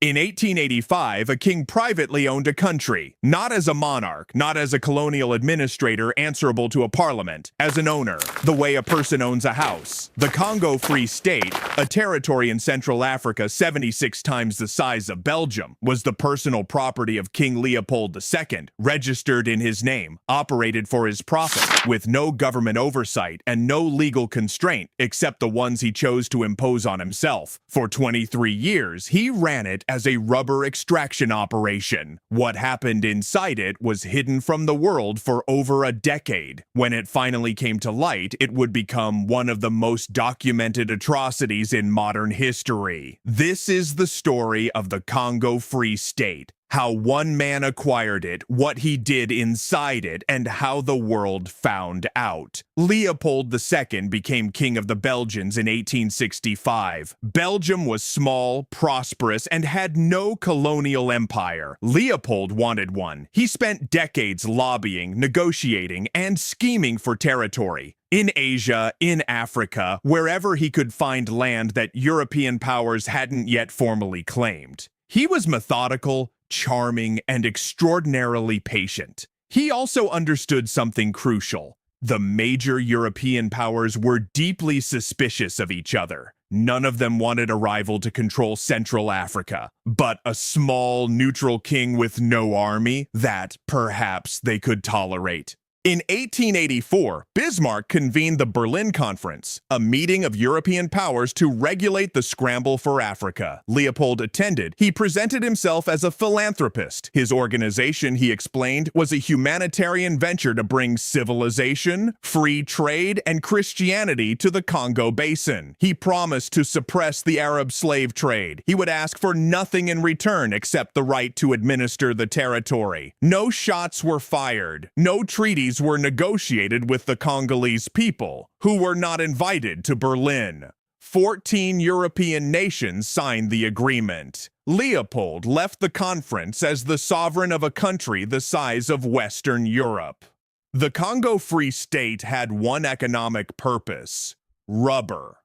In 1885, a king privately owned a country, not as a monarch, not as a colonial administrator answerable to a parliament, as an owner, the way a person owns a house. The Congo Free State, a territory in Central Africa 76 times the size of Belgium, was the personal property of King Leopold II, registered in his name, operated for his profit, with no government oversight and no legal constraint except the ones he chose to impose on himself. For 23 years, he ran it as a rubber extraction operation. What happened inside it was hidden from the world for over a decade. When it finally came to light, it would become one of the most documented atrocities in modern history. This is the story of the Congo Free State. How one man acquired it, what he did inside it, and how the world found out. Leopold II became king of the Belgians in 1865. Belgium was small, prosperous, and had no colonial empire. Leopold wanted one. He spent decades lobbying, negotiating, and scheming for territory. In Asia, in Africa, wherever he could find land that European powers hadn't yet formally claimed. He was methodical, charming, and extraordinarily patient. He also understood something crucial. The major European powers were deeply suspicious of each other. None of them wanted a rival to control Central Africa, but a small, neutral king with no army, that perhaps they could tolerate. In 1884, Bismarck convened the Berlin Conference, a meeting of European powers to regulate the scramble for Africa. Leopold attended. He presented himself as a philanthropist. His organization, he explained, was a humanitarian venture to bring civilization, free trade, and Christianity to the Congo Basin. He promised to suppress the Arab slave trade. He would ask for nothing in return except the right to administer the territory. No shots were fired. No treaties were negotiated with the Congolese people, who were not invited to Berlin. 14 European nations signed the agreement. Leopold left the conference as the sovereign of a country the size of Western Europe. The Congo Free State had one economic purpose: rubber.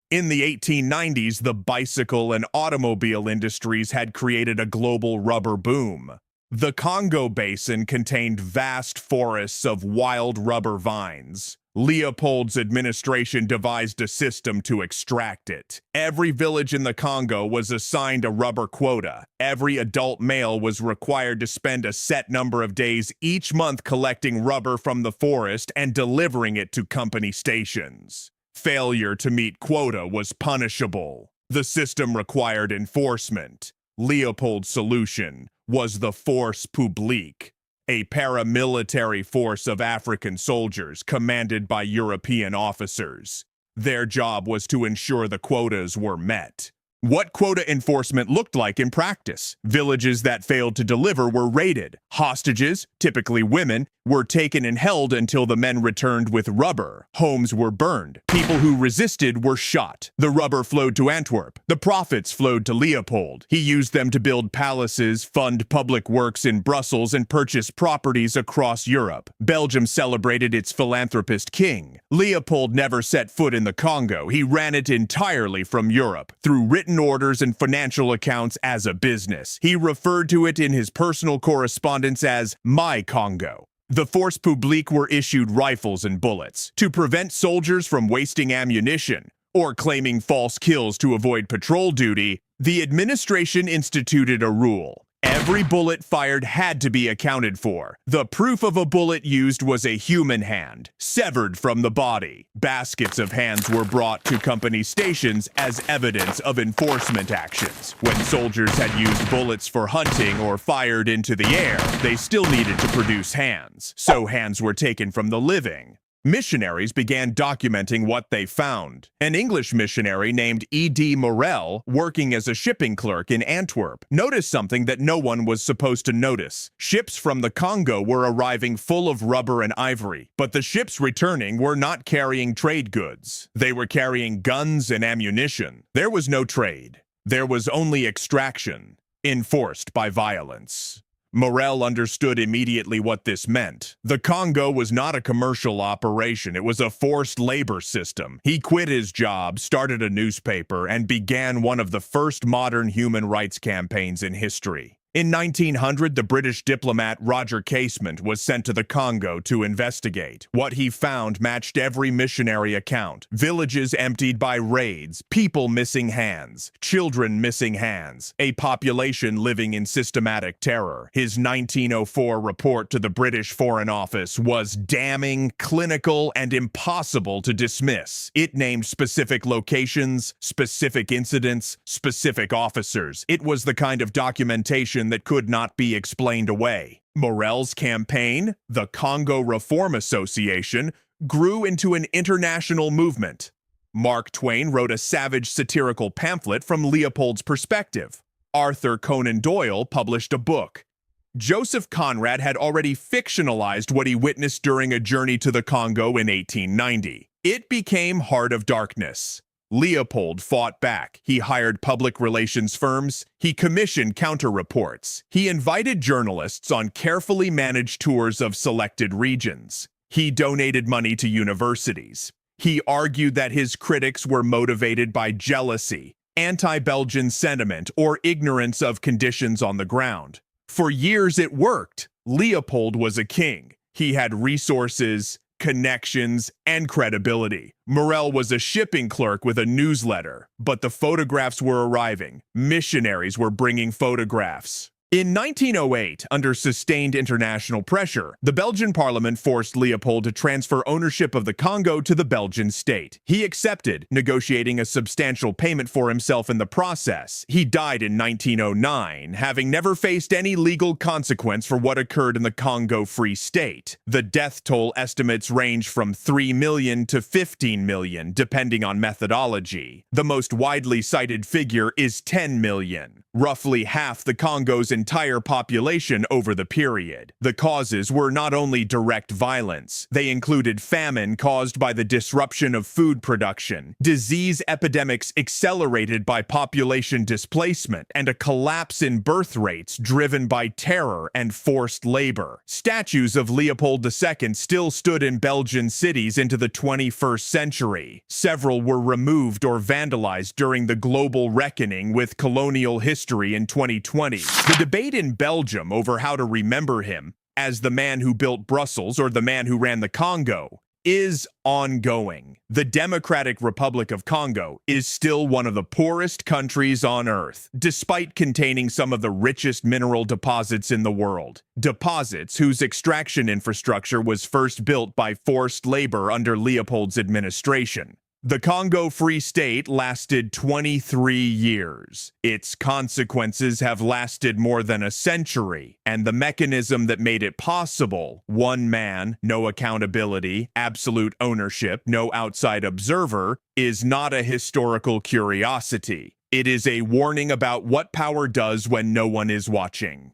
In the 1890s, the bicycle and automobile industries had created a global rubber boom. The Congo Basin contained vast forests of wild rubber vines. Leopold's administration devised a system to extract it. Every village in the Congo was assigned a rubber quota. Every adult male was required to spend a set number of days each month collecting rubber from the forest and delivering it to company stations. Failure to meet quota was punishable. The system required enforcement. Leopold's solution was the Force Publique, a paramilitary force of African soldiers commanded by European officers. Their job was to ensure the quotas were met. What quota enforcement looked like in practice: villages that failed to deliver were raided. Hostages, typically women, were taken and held until the men returned with rubber. Homes were burned. People who resisted were shot. The rubber flowed to Antwerp. The profits flowed to Leopold. He used them to build palaces, fund public works in Brussels, and purchase properties across Europe. Belgium celebrated its philanthropist king. Leopold never set foot in the Congo. He ran it entirely from Europe, through written orders and financial accounts as a business. He referred to it in his personal correspondence as "my Congo." The Force Publique were issued rifles and bullets to prevent soldiers from wasting ammunition or claiming false kills to avoid patrol duty. The administration instituted a rule: every bullet fired had to be accounted for. The proof of a bullet used was a human hand, severed from the body. Baskets of hands were brought to company stations as evidence of enforcement actions. When soldiers had used bullets for hunting or fired into the air, they still needed to produce hands, so hands were taken from the living. Missionaries began documenting what they found. An English missionary named E.D. Morel, working as a shipping clerk in Antwerp, noticed something that no one was supposed to notice. Ships from the Congo were arriving full of rubber and ivory, but the ships returning were not carrying trade goods. They were carrying guns and ammunition. There was no trade. There was only extraction, enforced by violence. Morel understood immediately what this meant. The Congo was not a commercial operation, it was a forced labor system. He quit his job, started a newspaper, and began one of the first modern human rights campaigns in history. In 1900, the British diplomat Roger Casement was sent to the Congo to investigate. What he found matched every missionary account. Villages emptied by raids, people missing hands, children missing hands, a population living in systematic terror. His 1904 report to the British Foreign Office was damning, clinical, and impossible to dismiss. It named specific locations, specific incidents, specific officers. It was the kind of documentation that could not be explained away. Morel's campaign, the Congo Reform Association, grew into an international movement. Mark Twain wrote a savage satirical pamphlet from Leopold's perspective. Arthur Conan Doyle published a book. Joseph Conrad had already fictionalized what he witnessed during a journey to the Congo in 1890. It became Heart of Darkness. Leopold fought back. He hired public relations firms. He commissioned counter-reports. He invited journalists on carefully managed tours of selected regions. He donated money to universities. He argued that his critics were motivated by jealousy, anti-Belgian sentiment, or ignorance of conditions on the ground. For years it worked. Leopold was a king. He had resources, connections, and credibility. Morel was a shipping clerk with a newsletter, but the photographs were arriving. Missionaries were bringing photographs. In 1908, under sustained international pressure, the Belgian parliament forced Leopold to transfer ownership of the Congo to the Belgian state. He accepted, negotiating a substantial payment for himself in the process. He died in 1909, having never faced any legal consequence for what occurred in the Congo Free State. The death toll estimates range from 3 million to 15 million, depending on methodology. The most widely cited figure is 10 million, roughly half the Congo's entire population over the period. The causes were not only direct violence, they included famine caused by the disruption of food production, disease epidemics accelerated by population displacement, and a collapse in birth rates driven by terror and forced labor. Statues of Leopold II still stood in Belgian cities into the 21st century. Several were removed or vandalized during the global reckoning with colonial history in 2020. The debate in Belgium over how to remember him as the man who built Brussels or the man who ran the Congo is ongoing. The Democratic Republic of Congo is still one of the poorest countries on Earth, despite containing some of the richest mineral deposits in the world. Deposits whose extraction infrastructure was first built by forced labor under Leopold's administration. The Congo Free State lasted 23 years. Its consequences have lasted more than a century, and the mechanism that made it possible, one man, no accountability, absolute ownership, no outside observer, is not a historical curiosity. It is a warning about what power does when no one is watching.